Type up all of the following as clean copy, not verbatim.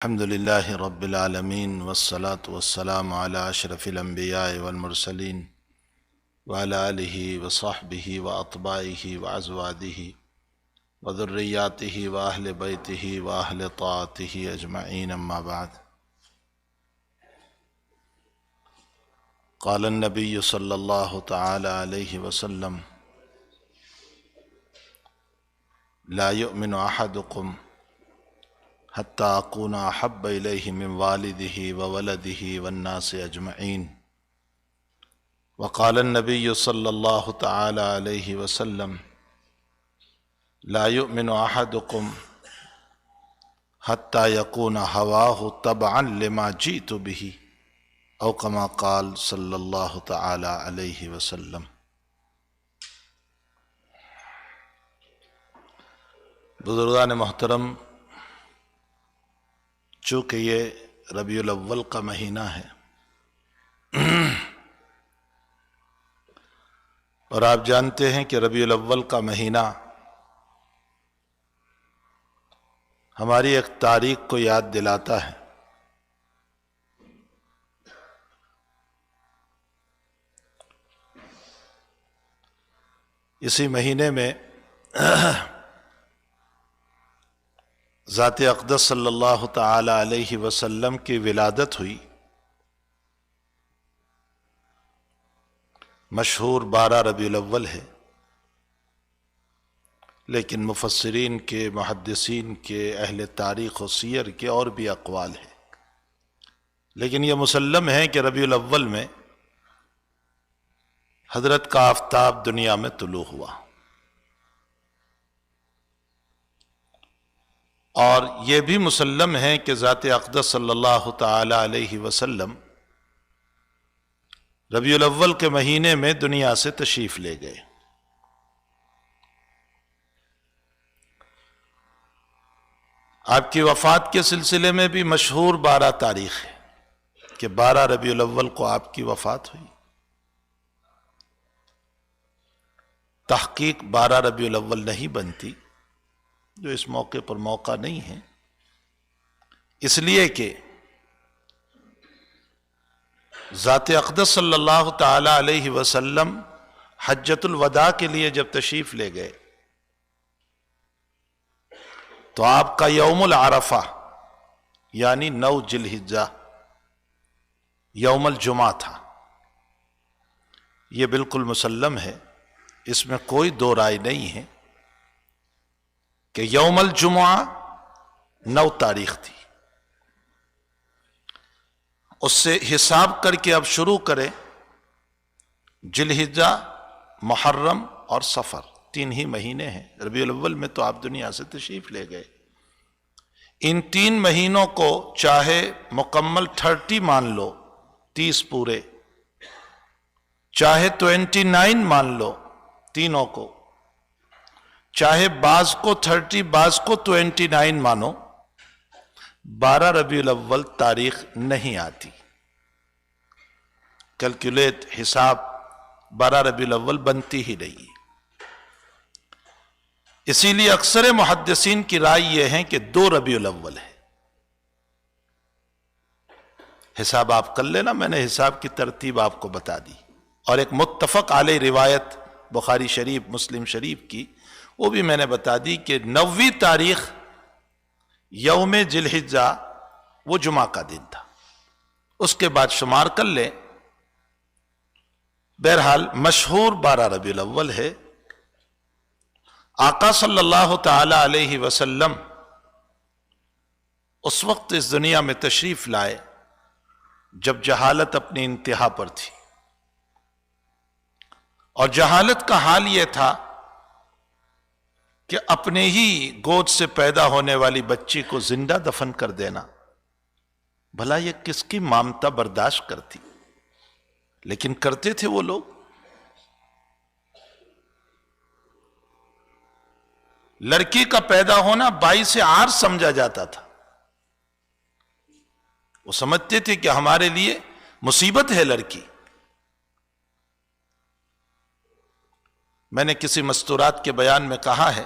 الحمد لله رب العالمين والصلاة والسلام على أشرف الأنبياء والمرسلين وعلى آله وصحبه وأطباعه وأزواجه وذرياته وأهل بيته وأهل طاعته أجمعين، أما بعد. قال النبي صلى الله تعالى عليه وسلم: لا يؤمن أحدكم حتى أكون أحب إليه من والده وولده والناس أجمعين. وقال النبي صلى الله تعالى عليه وسلم: لا يؤمن أحدكم حتى يكون هواه تبعا لما جئت به، أو كما قال صلی اللہ تعالی علیہ وسلم. بزرگان محترم، چونکہ یہ ربیع الاول کا مہینہ ہے اور آپ جانتے ہیں کہ ربیع الاول کا مہینہ ہماری ایک تاریخ کو یاد دلاتا ہے. اسی مہینے میں ذات اقدس صلی اللہ تعالی علیہ وسلم کی ولادت ہوئی. مشہور 12 ربیع الاول ہے، لیکن مفسرین کے، محدثین کے، اہل تاریخ و سیر کے اور بھی اقوال ہیں. لیکن یہ مسلم ہے کہ ربیع الاول میں حضرت کا آفتاب دنیا میں طلوع ہوا، اور یہ بھی مسلم ہے کہ ذات اقدس صلی اللہ تعالی علیہ وسلم ربیع الاول کے مہینے میں دنیا سے تشریف لے گئے. آپ کی وفات کے سلسلے میں بھی مشہور 12 تاریخ ہے کہ 12 ربیع الاول کو آپ کی وفات ہوئی. تحقیق 12 ربیع الاول نہیں بنتی، جو اس موقع پر موقع نہیں ہے، اس لیے کہ ذات اقدس صلی اللہ تعالی علیہ وسلم حجۃ الوداع کے لیے جب تشریف لے گئے تو آپ کا یوم العرفہ یعنی 9 ذی الحجہ یوم الجمعہ تھا. یہ بالکل مسلم ہے، اس میں کوئی دو رائے نہیں ہے کہ یوم الجمعہ 9 تاریخ تھی. اس سے حساب کر کے اب شروع کرے. ذی الحجہ، محرم اور صفر 3 ہی مہینے ہیں. ربیع الاول میں تو آپ دنیا سے تشریف لے گئے. ان 3 مہینوں کو چاہے مکمل 30 مان لو، 30 پورے، چاہے 29 مان لو تینوں کو، چاہے بعض کو 30 بعض کو 29 مانو، 12 ربیع الاول تاریخ نہیں آتی. کیلکولیٹ، حساب 12 ربیع الاول بنتی ہی نہیں. اسی لیے اکثر محدثین کی رائے یہ ہے کہ 2 ربیع الاول ہے. حساب آپ کر لینا، میں نے حساب کی ترتیب آپ کو بتا دی. اور ایک متفق علیہ روایت بخاری شریف، مسلم شریف کی، وہ بھی میں نے بتا دی کہ 9ویں تاریخ یوم ذی الحجہ وہ جمعہ کا دن تھا. اس کے بعد شمار کر لیں. بہرحال مشہور 12 ربیع الاول ہے. آقا صلی اللہ تعالی علیہ وسلم اس وقت اس دنیا میں تشریف لائے جب جہالت اپنی انتہا پر تھی، اور جہالت کا حال یہ تھا کہ اپنے ہی گود سے پیدا ہونے والی بچی کو زندہ دفن کر دینا، بھلا یہ کس کی مامتا برداشت کرتی؟ لیکن کرتے تھے وہ لوگ. لڑکی کا پیدا ہونا باعث عار سمجھا جاتا تھا. وہ سمجھتے تھے کہ ہمارے لیے مصیبت ہے لڑکی. میں نے کسی مستورات کے بیان میں کہا ہے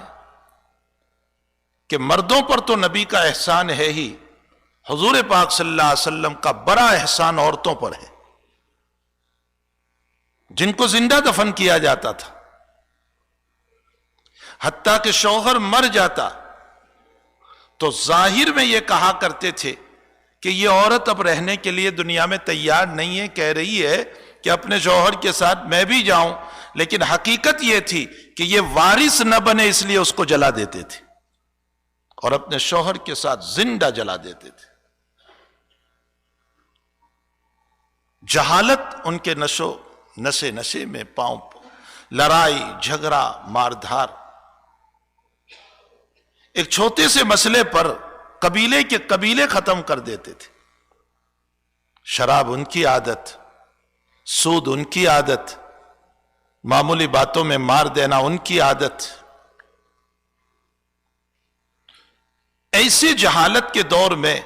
کہ مردوں پر تو نبی کا احسان ہے ہی حضور پاک صلی اللہ علیہ وسلم کا بڑا احسان عورتوں پر ہے، جن کو زندہ دفن کیا جاتا تھا، حتیٰ کہ شوہر مر جاتا تو ظاہر میں یہ کہا کرتے تھے کہ یہ عورت اب رہنے کے لیے دنیا میں تیار نہیں ہے، کہہ رہی ہے کہ اپنے شوہر کے ساتھ میں بھی جاؤں، لیکن حقیقت یہ تھی کہ یہ وارث نہ بنے اس لیے اس کو جلا دیتے تھے اور اپنے شوہر کے ساتھ زندہ جلا دیتے تھے۔ جہالت ان کے نشے میں پاؤں، لڑائی جھگڑا ماردھار، ایک چھوٹے سے مسئلے پر قبیلے ختم کر دیتے تھے۔ شراب ان کی عادت، سود ان کی عادت، معمولی باتوں میں مار دینا ان کی عادت۔ ایسی جہالت کے دور میں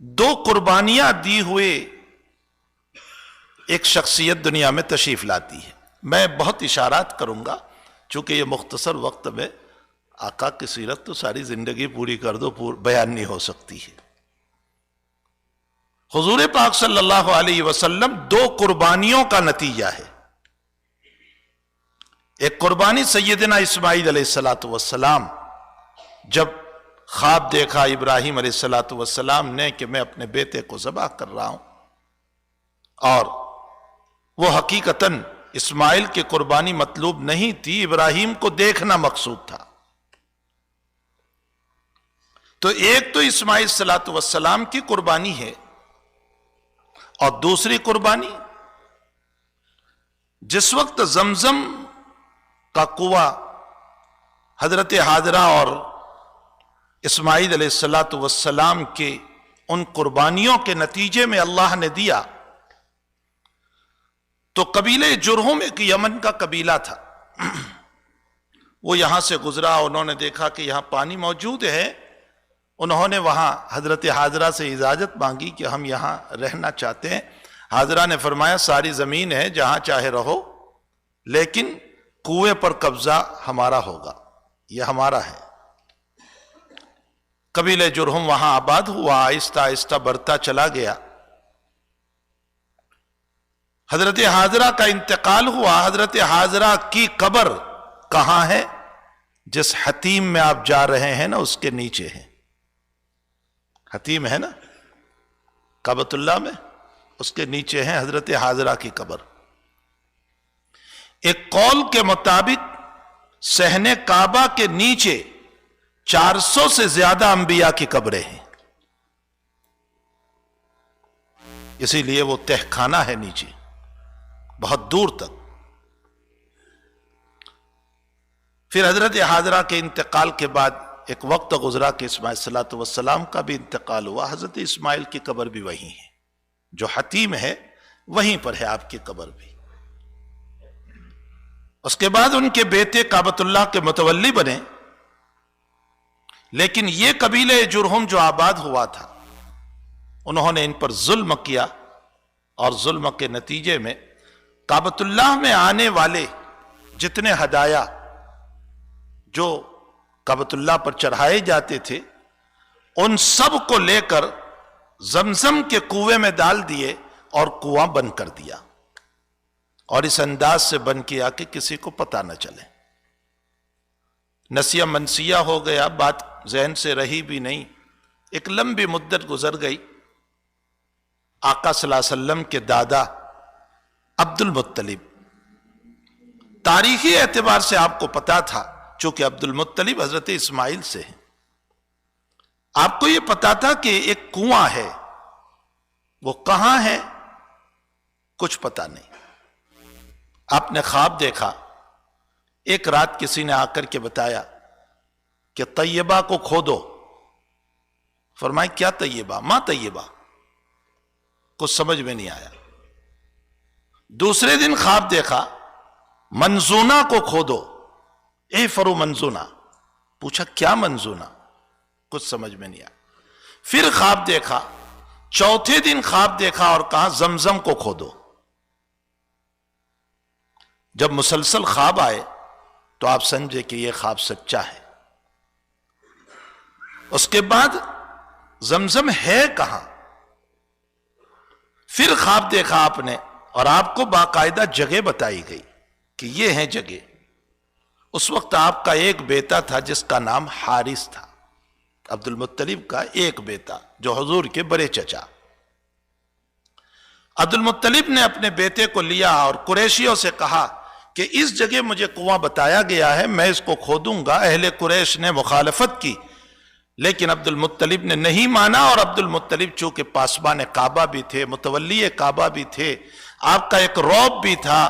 دو قربانیاں دی ہوئے ایک شخصیت دنیا میں تشریف لاتی ہے۔ میں بہت اشارات کروں گا، چونکہ یہ مختصر وقت میں آقا کی سیرت تو ساری زندگی پوری کر دو بیان نہیں ہو سکتی ہے۔ حضور پاک صلی اللہ علیہ وسلم دو قربانیوں کا نتیجہ ہے۔ ایک قربانی سیدنا اسماعیل علیہ السلام، جب خواب دیکھا ابراہیم علیہ السلام نے کہ میں اپنے بیٹے کو ذبح کر رہا ہوں، اور وہ حقیقتاً اسماعیل کی قربانی مطلوب نہیں تھی، ابراہیم کو دیکھنا مقصود تھا۔ تو ایک تو اسماعیل صلاۃ والسلام کی قربانی ہے، اور دوسری قربانی جس وقت زمزم کا کنواں حضرت حاجرہ اور اسماعیل علیہ السلام کے ان قربانیوں کے نتیجے میں اللہ نے دیا، تو قبیلے جرہم ایک یمن کا قبیلہ تھا، وہ یہاں سے گزرا، انہوں نے دیکھا کہ یہاں پانی موجود ہے، انہوں نے وہاں حضرت حاجرہ سے اجازت مانگی کہ ہم یہاں رہنا چاہتے ہیں۔ حاجرہ نے فرمایا ساری زمین ہے، جہاں چاہے رہو، لیکن کنویں پر قبضہ ہمارا ہوگا، یہ ہمارا ہے۔ قبیلہ جرہم وہاں آباد ہوا، آہستہ آہستہ بڑھتا چلا گیا۔ حضرت حاجرہ کا انتقال ہوا۔ حضرت حاجرہ کی قبر کہاں ہے؟ جس حتیم میں آپ جا رہے ہیں نا، اس کے نیچے ہے۔ حتیم ہے نا کعبۃ اللہ میں، اس کے نیچے ہے حضرت حاجرہ کی قبر۔ ایک قول کے مطابق صحن کعبہ کے نیچے 400 سے زیادہ انبیاء کی قبریں ہیں، اسی لیے وہ تہخانہ ہے نیچے بہت دور تک۔ پھر حضرت حاجرہ کے انتقال کے بعد ایک وقت گزرا کہ اسماعیل صلاۃ والسلام کا بھی انتقال ہوا۔ حضرت اسماعیل کی قبر بھی وہیں ہے، جو حتیم ہے وہیں پر ہے آپ کی قبر بھی۔ اس کے بعد ان کے بیٹے کعبۃ اللہ کے متولی بنے، لیکن یہ قبیلہ جرہم جو آباد ہوا تھا، انہوں نے ان پر ظلم کیا، اور ظلم کے نتیجے میں کعبۃ اللہ میں آنے والے جتنے ہدایا جو کعبۃ اللہ پر چڑھائے جاتے تھے، ان سب کو لے کر زمزم کے کنویں میں ڈال دیے اور کنواں بند کر دیا، اور اس انداز سے بند کیا کہ کسی کو پتہ نہ چلے۔ نسیہ منسیہ ہو گیا، بات ذہن سے رہی بھی نہیں۔ ایک لمبی مدت گزر گئی۔ آقا صلی اللہ علیہ وسلم کے دادا عبد المطلب، تاریخی اعتبار سے آپ کو پتا تھا، چونکہ عبد المطلب حضرت اسماعیل سے ہیں، آپ کو یہ پتا تھا کہ ایک کنواں ہے، وہ کہاں ہے کچھ پتا نہیں۔ آپ نے خواب دیکھا، ایک رات کسی نے آ کر کے بتایا کہ طیبہ کو کھودو۔ فرمائے کیا طیبہ؟ ماں طیبہ، کچھ سمجھ میں نہیں آیا۔ دوسرے دن خواب دیکھا، منزونہ کو کھودو، اے فرو منزونہ۔ پوچھا کیا منزونہ؟ کچھ سمجھ میں نہیں آیا۔ پھر خواب دیکھا، چوتھے دن خواب دیکھا اور کہا زمزم کو کھودو۔ جب مسلسل خواب آئے تو آپ سمجھے کہ یہ خواب سچا ہے۔ اس کے بعد زمزم ہے کہاں؟ پھر خواب دیکھا آپ نے اور آپ کو باقاعدہ جگہ بتائی گئی کہ یہ ہے جگہ. اس وقت آپ کا ایک بیٹا تھا جس کا نام حارث تھا، عبد المطلب کا ایک بیٹا جو حضور کے بڑے چچا. عبد المطلب نے اپنے بیٹے کو لیا اور قریشیوں سے کہا کہ اس جگہ مجھے کنواں بتایا گیا ہے، میں اس کو کھودوں گا. اہل قریش نے مخالفت کی لیکن عبد المطلب نے نہیں مانا، اور عبد المطلب چونکہ پاسبان کعبہ بھی تھے، متولی کعبہ بھی تھے، آپ کا ایک رعب بھی تھا.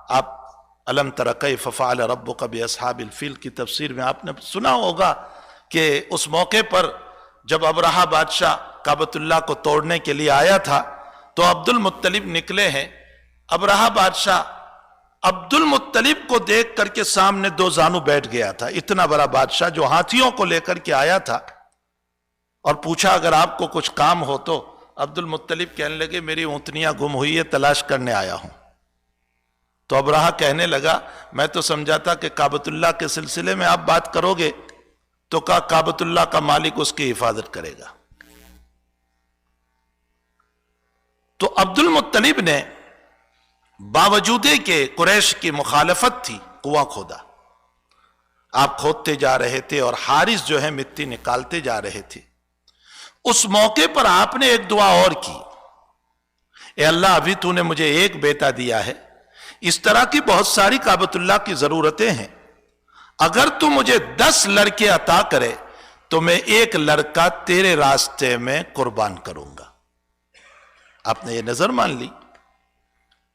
آپ الم تر کیف فعل ربک باصحاب الفیل کی تفسیر میں آپ نے سنا ہوگا کہ اس موقع پر جب ابرہہ بادشاہ کعبۃ اللہ کو توڑنے کے لیے آیا تھا تو عبد المطلب نکلے ہیں. ابرہہ بادشاہ عبد المطلب کو دیکھ کر کے سامنے دو زانو بیٹھ گیا تھا. اتنا بڑا بادشاہ جو ہاتھیوں کو لے کر کے آیا تھا، اور پوچھا اگر آپ کو کچھ کام ہو تو. عبد المطلب کہنے لگے میری اونٹنیاں گم ہوئی ہے، تلاش کرنے آیا ہوں. تو ابرہہ کہنے لگا میں تو سمجھا تھا کہ کعبۃ اللہ کے سلسلے میں آپ بات کرو گے، تو کہا کعبۃ اللہ کا مالک اس کی حفاظت کرے گا. تو عبد المطلب نے باوجود کہ قریش کی مخالفت تھی کنواں کھودا. آپ کھودتے جا رہے تھے اور حارث جو ہے مٹی نکالتے جا رہے تھے. اس موقع پر آپ نے ایک دعا اور کی، اے اللہ ابھی تو نے مجھے ایک بیٹا دیا ہے، اس طرح کی بہت ساری کعبۃ اللہ کی ضرورتیں ہیں، اگر تو مجھے 10 لڑکے عطا کرے تو میں ایک لڑکا تیرے راستے میں قربان کروں گا. آپ نے یہ نظر مان لی.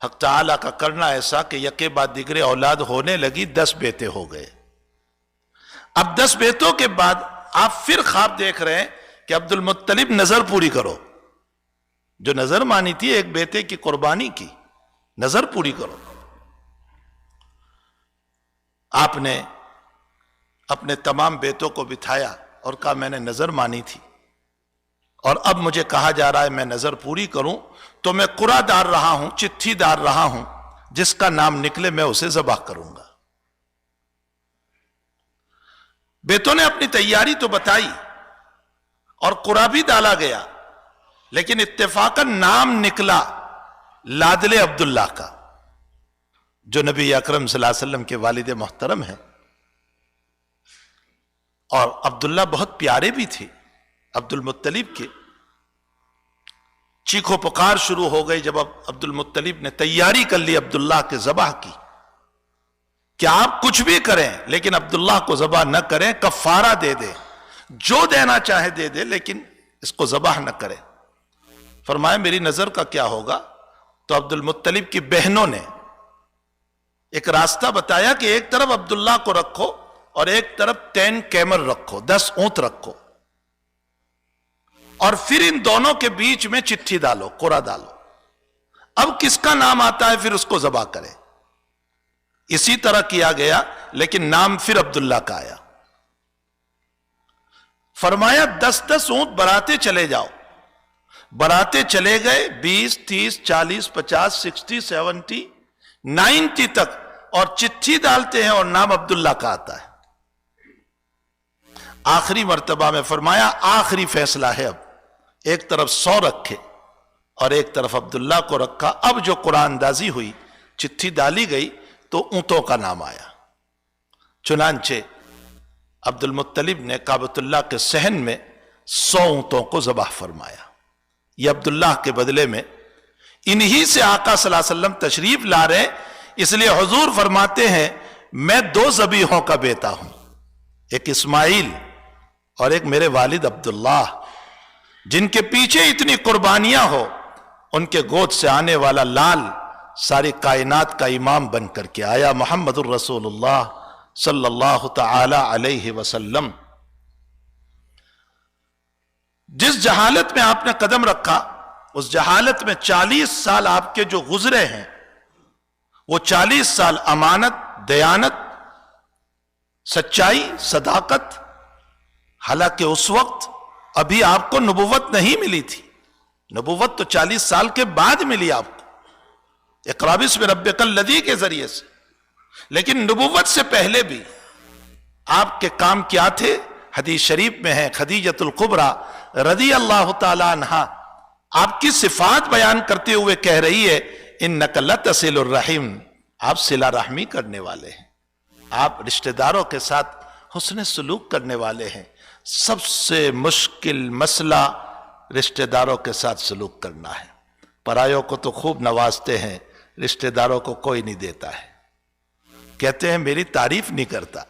حق تعالیٰ کا کرنا ایسا کہ یکے بعد دیگرے اولاد ہونے لگی، 10 بیٹے ہو گئے. اب 10 بیٹوں کے بعد آپ پھر خواب دیکھ رہے ہیں کہ عبد المطلب نظر پوری کرو. جو نظر مانی تھی ایک بیٹے کی قربانی کی، نظر پوری کرو. آپ نے اپنے تمام بیٹوں کو بٹھایا اور کہا میں نے نظر مانی تھی اور اب مجھے کہا جا رہا ہے میں نظر پوری کروں، تو میں قرعہ ڈال رہا ہوں، چٹھی ڈال رہا ہوں، جس کا نام نکلے میں اسے ذبح کروں گا. بیٹوں نے اپنی تیاری تو بتائی اور قرعہ بھی ڈالا گیا، لیکن اتفاقاً نام نکلا لادل عبداللہ کا، جو نبی اکرم صلی اللہ علیہ وسلم کے والد محترم ہیں. اور عبداللہ بہت پیارے بھی تھے عبد المطلب کے. چیخو پکار شروع ہو گئی جب عبد المطلب نے تیاری کر لی عبداللہ کے ذبح کی کہ آپ کچھ بھی کریں لیکن عبداللہ کو ذبح نہ کریں، کفارہ دے دیں، جو دینا چاہے دے دے لیکن اس کو ذبح نہ کریں. فرمایا میری نظر کا کیا ہوگا؟ تو عبد المطلب کی بہنوں نے ایک راستہ بتایا کہ ایک طرف عبداللہ کو رکھو اور ایک طرف 10 کیمل رکھو، 10 اونٹ رکھو، اور پھر ان دونوں کے بیچ میں چٹھی ڈالو، قرعہ ڈالو. اب کس کا نام آتا ہے پھر اس کو ذبح کرے. اسی طرح کیا گیا لیکن نام پھر عبداللہ کا آیا. فرمایا 10 اونٹ بڑھاتے چلے جاؤ. بڑھاتے چلے گئے 20 30 40 50 60 70 90 تک، اور چٹھی ڈالتے ہیں اور نام عبداللہ کا آتا ہے. آخری مرتبہ میں فرمایا آخری فیصلہ ہے، اب ایک طرف 100 رکھے اور ایک طرف عبداللہ کو رکھا. اب جو قرآن اندازی ہوئی، چٹھی ڈالی گئی تو اونٹوں کا نام آیا. چنانچہ عبد المطلب نے کعبۃ اللہ کے صحن میں 100 اونٹوں کو ذبح فرمایا. یہ عبداللہ کے بدلے میں انہی سے آقا صلی اللہ علیہ وسلم تشریف لا رہے. اس لیے حضور فرماتے ہیں میں 2 ذبیحوں کا بیٹا ہوں، ایک اسماعیل اور ایک میرے والد عبداللہ، جن کے پیچھے اتنی قربانیاں ہو. ان کے گود سے آنے والا لال ساری کائنات کا امام بن کر کے آیا، محمد الرسول اللہ صلی اللہ تعالی علیہ وسلم. جس جہالت میں آپ نے قدم رکھا، اس جہالت میں 40 سال آپ کے جو گزرے ہیں، وہ 40 سال امانت، دیانت، سچائی، صداقت. حالانکہ اس وقت ابھی آپ کو نبوت نہیں ملی تھی، نبوت تو 40 سال کے بعد ملی آپ کو، اقرا باسم ربک الذی کے ذریعے سے. لیکن نبوت سے پہلے بھی آپ کے کام کیا تھے؟ حدیث شریف میں ہے خدیجۃ الکبریٰ رضی اللہ تعالی عنہا آپ کی صفات بیان کرتے ہوئے کہہ رہی ہے انک لتصل الرحم، آپ صلہ رحمی کرنے والے ہیں، آپ رشتہ داروں کے ساتھ حسن سلوک کرنے والے ہیں۔ سب سے مشکل مسئلہ رشتہ داروں کے ساتھ سلوک کرنا ہے۔ پرایوں کو تو خوب نوازتے ہیں، رشتہ داروں کو کوئی نہیں دیتا ہے، کہتے ہیں میری تعریف نہیں کرتا۔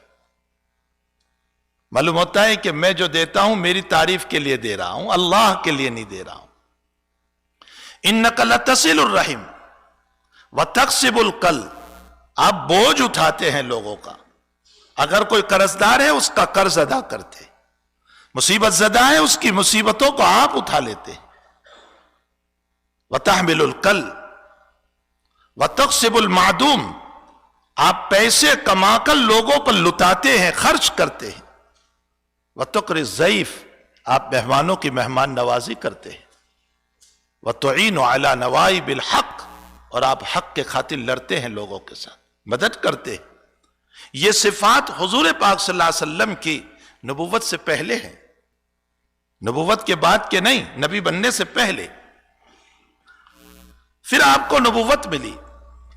معلوم ہوتا ہے کہ میں جو دیتا ہوں میری تعریف کے لیے دے رہا ہوں، اللہ کے لیے نہیں دے رہا ہوں۔ انک لتصل الرحم وتکسب الکل، آپ بوجھ اٹھاتے ہیں لوگوں کا، اگر کوئی قرضدار ہے اس کا قرض ادا کرتے، مصیبت زدہ ہے اس کی مصیبتوں کو آپ اٹھا لیتے، وتحمل الکل وتکسب المعدوم، آپ پیسے کما کر لوگوں پر لٹاتے ہیں، خرچ کرتے ہیں، وتقری الضیف، آپ مہمانوں کی مہمان نوازی کرتے ہیں، وتعین علی نوائب الحق، اور آپ حق کے خاطر لڑتے ہیں، لوگوں کے ساتھ مدد کرتے ہیں۔ یہ صفات حضور پاک صلی اللہ علیہ وسلم کی نبوت سے پہلے ہیں، نبوت کے بعد کے نہیں، نبی بننے سے پہلے۔ پھر آپ کو نبوت ملی۔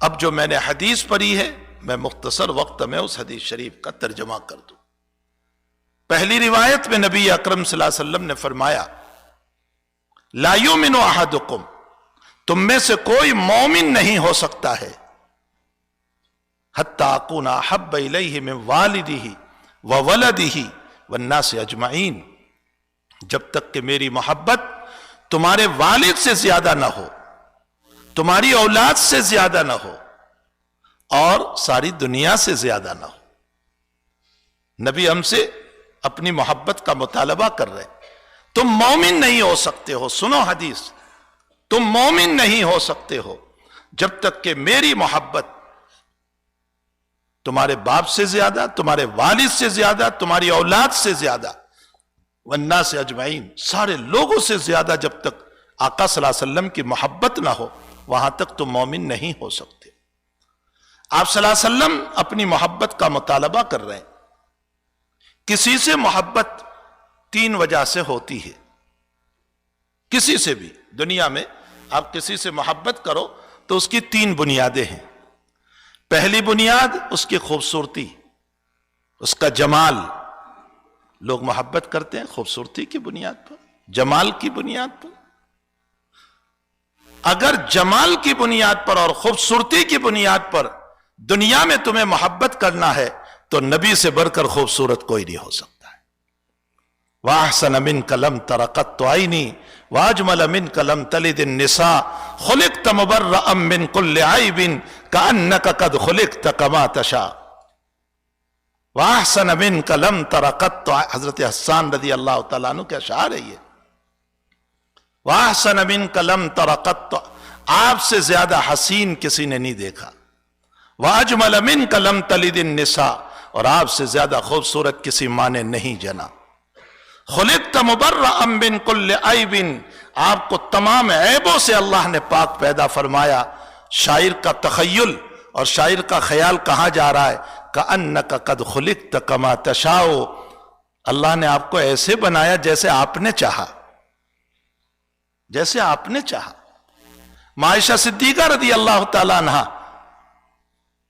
اب جو میں نے حدیث پڑھی ہے میں مختصر وقت میں اس حدیث شریف کا ترجمہ کر دوں۔ پہلی روایت میں نبی اکرم صلی اللہ علیہ وسلم نے فرمایا لا یؤمن احدکم، تم میں سے کوئی مومن نہیں ہو سکتا ہے حتی اکون احب الیہ من والدہ وولدہ والناس اجمعین، جب تک کہ میری محبت تمہارے والد سے زیادہ نہ ہو، تمہاری اولاد سے زیادہ نہ ہو، اور ساری دنیا سے زیادہ نہ ہو۔ نبی ہم سے اپنی محبت کا مطالبہ کر رہے ہیں۔ تم مومن نہیں ہو سکتے ہو، سنو حدیث، تم مومن نہیں ہو سکتے ہو جب تک کہ میری محبت تمہارے باپ سے زیادہ، تمہارے والد سے زیادہ، تمہاری اولاد سے زیادہ، والناس اجمعین، سارے لوگوں سے زیادہ جب تک آقا صلی اللہ علیہ وسلم کی محبت نہ ہو، وہاں تک تم مومن نہیں ہو سکتے۔ آپ صلی اللہ علیہ وسلم اپنی محبت کا مطالبہ کر رہے ہیں۔ کسی سے محبت تین وجہ سے ہوتی ہے، کسی سے بھی دنیا میں آپ کسی سے محبت کرو تو اس کی تین بنیادیں ہیں۔ پہلی بنیاد اس کی خوبصورتی، اس کا جمال، لوگ محبت کرتے ہیں خوبصورتی کی بنیاد پر، جمال کی بنیاد پر۔ اگر جمال کی بنیاد پر اور خوبصورتی کی بنیاد پر دنیا میں تمہیں محبت کرنا ہے تو نبی سے بڑھ کر خوبصورت کوئی نہیں ہو سکتا ہے۔ وَأَحْسَنَ مِنْكَ لَمْ تَرَ قَطُّ عَيْنِي وَأَجْمَلَ مِنْكَ لَمْ تَلِدِ النِّسَاءُ خُلِقْتَ مُبَرَّأً مِنْ كُلِّ عَيْبٍ كَأَنَّكَ قَدْ خُلِقْتَ كَمَا تَشَاءُ وَأَحْسَنَ مِنْكَ لَمْ تَرَ قَطُّ، حضرت حسان رضی اللہ تعالیٰ عنہ کے اشعار ہے یہ۔ وَأَحْسَنَ مِنْكَ لَمْ تَرَ قَطُّ، آپ سے زیادہ حسین کسی نے نہیں دیکھا۔ وَأَجْمَلَ مِنْكَ لَمْ تَلِدِ النِّسَاءُ، اور آپ سے زیادہ خوبصورت کسی ماں نے نہیں جنا۔ خُلِقْتَ مُبَرَّأً مِنْ كُلِّ عَيْبٍ، آپ کو تمام عیبوں سے اللہ نے پاک پیدا فرمایا۔ شاعر کا تخیل اور شاعر کا خیال کہاں جا رہا ہے؟ كَأَنَّكَ قَدْ خُلِقْتَ كَمَا تَشَاءُ، اللہ نے آپ کو ایسے بنایا جیسے آپ نے چاہا، جیسے آپ نے چاہا۔ عائشہ صدیقہ رضی اللہ تعالیٰ عنہ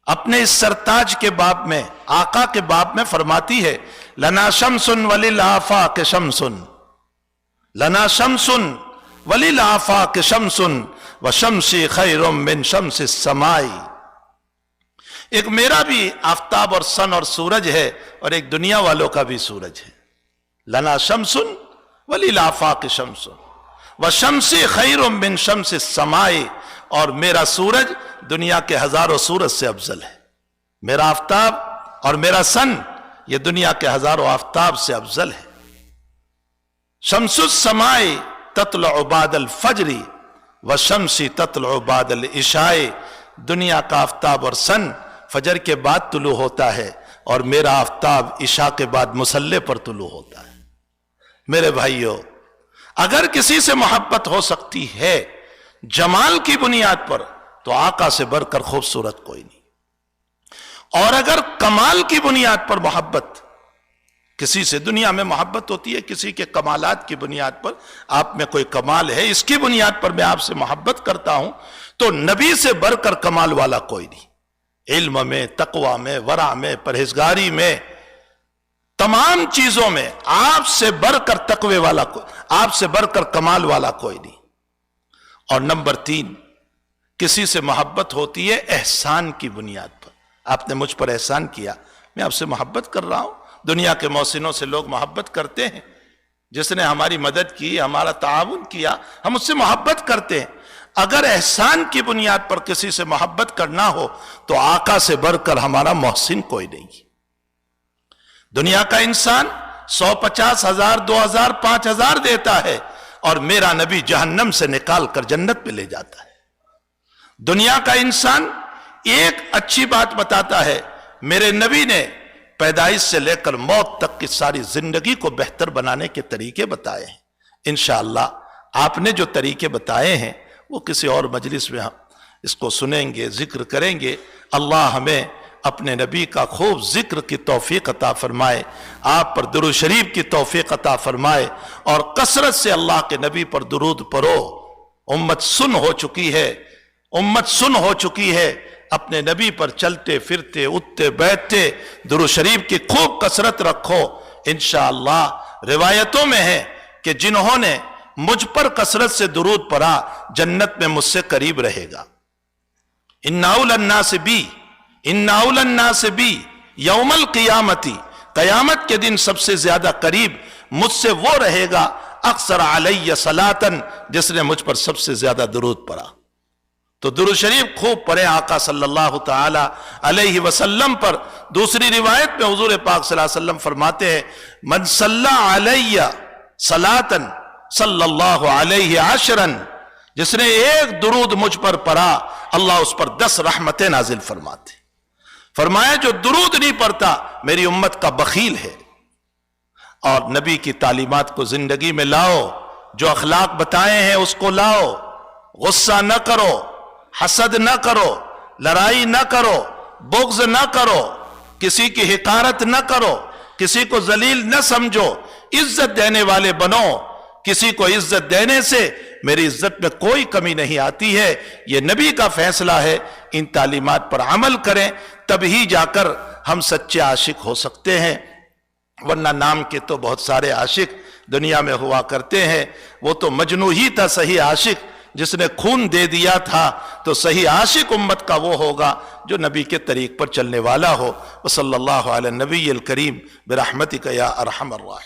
اپنے اس سرتاج کے باب میں، آقا کے باب میں فرماتی ہے لنا شمس وللآفاق شمس، لنا شمس وللآفاق شمس وشمسی خیر من شمس السماء، ایک میرا بھی آفتاب اور سن اور سورج ہے اور ایک دنیا والوں کا بھی سورج ہے۔ لنا شمس وللآفاق شمس وشمسی خیر من شمس السماء، اور میرا سورج دنیا کے ہزاروں سورج سے افضل ہے، میرا آفتاب اور میرا سن یہ دنیا کے ہزاروں آفتاب سے افضل ہے۔ شمس السماء تطلع بعد الفجر وشمسی تطلع بعد العشاء، دنیا کا آفتاب اور سن فجر کے بعد طلوع ہوتا ہے اور میرا آفتاب عشاء کے بعد مصلی پر طلوع ہوتا ہے۔ میرے بھائیو، اگر کسی سے محبت ہو سکتی ہے جمال کی بنیاد پر تو آقا سے بڑھ کر خوبصورت کوئی نہیں، اور اگر کمال کی بنیاد پر محبت کسی سے دنیا میں محبت ہوتی ہے کسی کے کمالات کی بنیاد پر، آپ میں کوئی کمال ہے اس کی بنیاد پر میں آپ سے محبت کرتا ہوں، تو نبی سے بڑھ کر کمال والا کوئی نہیں، علم میں، تقوی میں، ورع میں، پرہیزگاری میں، تمام چیزوں میں آپ سے بڑھ کر تقوی والا آپ سے بڑھ کر کمال والا کوئی نہیں۔ اور نمبر 3، کسی سے محبت ہوتی ہے احسان کی بنیاد پر، آپ نے مجھ پر احسان کیا، میں آپ سے محبت کر رہا ہوں۔ دنیا کے محسنوں سے لوگ محبت کرتے ہیں، جس نے ہماری مدد کی، ہمارا تعاون کیا، ہم اس سے محبت کرتے ہیں۔ اگر احسان کی بنیاد پر کسی سے محبت کرنا ہو تو آقا سے بڑھ کر ہمارا محسن کوئی نہیں۔ دنیا کا انسان 150 ہزار 2000 5000 دیتا ہے اور میرا نبی جہنم سے نکال کر جنت پہ لے جاتا ہے۔ دنیا کا انسان ایک اچھی بات بتاتا ہے، میرے نبی نے پیدائش سے لے کر موت تک کی ساری زندگی کو بہتر بنانے کے طریقے بتائے ہیں۔ انشاءاللہ آپ نے جو طریقے بتائے ہیں وہ کسی اور مجلس میں ہم اس کو سنیں گے، ذکر کریں گے۔ اللہ ہمیں اپنے نبی کا خوب ذکر کی توفیق عطا فرمائے، آپ پر درود شریف کی توفیق عطا فرمائے، اور کثرت سے اللہ کے نبی پر درود پڑھو۔ امت سن ہو چکی ہے، امت سن ہو چکی ہے، اپنے نبی پر چلتے پھرتے اٹھتے بیٹھتے درود شریف کی خوب کثرت رکھو۔ انشاءاللہ روایتوں میں ہے کہ جنہوں نے مجھ پر کثرت سے درود پڑھا جنت میں مجھ سے قریب رہے گا۔ ان اول الناس بی، ان اول الناس بی یوم القیامتی، قیامت کے دن سب سے زیادہ قریب مجھ سے وہ رہے گا اکثر علی صلاۃً، جس نے مجھ پر سب سے زیادہ درود پڑھا۔ تو درود شریف خوب پڑھیں آقا صلی اللہ تعالی علیہ وسلم پر۔ دوسری روایت میں حضور پاک صلی اللہ علیہ وسلم فرماتے ہیں، من صلی علی صلاۃً صلی اللہ علیہ عشراً، جس نے ایک درود مجھ پر پڑھا اللہ اس پر 10 رحمتیں نازل فرماتے۔ فرمایا جو درود نہیں پڑھتا میری امت کا بخیل ہے۔ اور نبی کی تعلیمات کو زندگی میں لاؤ، جو اخلاق بتائے ہیں اس کو لاؤ، غصہ نہ کرو، حسد نہ کرو، لڑائی نہ کرو، بغض نہ کرو، کسی کی حقارت نہ کرو، کسی کو ذلیل نہ سمجھو، عزت دینے والے بنو۔ کسی کو عزت دینے سے میری عزت میں کوئی کمی نہیں آتی ہے، یہ نبی کا فیصلہ ہے۔ ان تعلیمات پر عمل کریں تبھی جا کر ہم سچے عاشق ہو سکتے ہیں، ورنہ نام کے تو بہت سارے عاشق دنیا میں ہوا کرتے ہیں۔ وہ تو مجنوں ہی تھا صحیح عاشق، جس نے خون دے دیا تھا۔ تو صحیح عاشق امت کا وہ ہوگا جو نبی کے طریق پر چلنے والا ہو۔ وصلی اللہ علی النبی الکریم برحمتک یا ارحم الراحمین۔